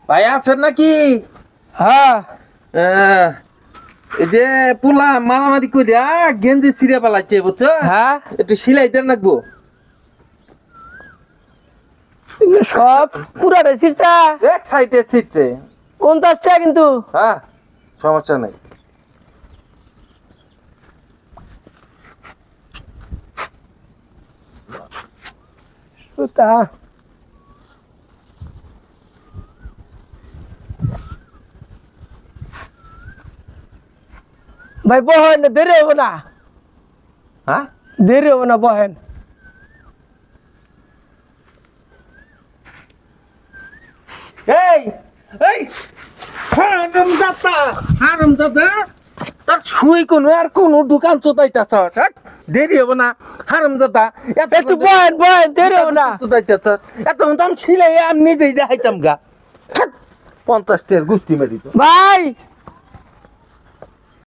ভাই আছেন নাকি? হ্যাঁ এই যে পোলা মারামারি করিয়া গেঞ্জি ছিঁড়ে পালাচ্ছে বুঝছো? হ্যাঁ একটু সিলাই দেন রাখবো। এগুলো সব পুরাটা ছিড়ছা এক সাইডে ছিটছে। 50 টাকা কিন্তু। হ্যাঁ সমস্যা নাই। সুতা ভাই বহেন না, দেরি হবো না, হ্যাঁ দেরি হবো না, বহেন। এই এই হারামজাদা তার ছুঁই কোনো আর কোনো দোকান চোদাইতেছ? দেরি হবো না হারামজাদা। একটু বহেন বহেন, দেরি হবো না। চোদাইতেছ এত দাম ছিলাই আমি নিজেই দেখাইতাম গা। 50 টাকার গোষ্ঠী মারি তো। ভাই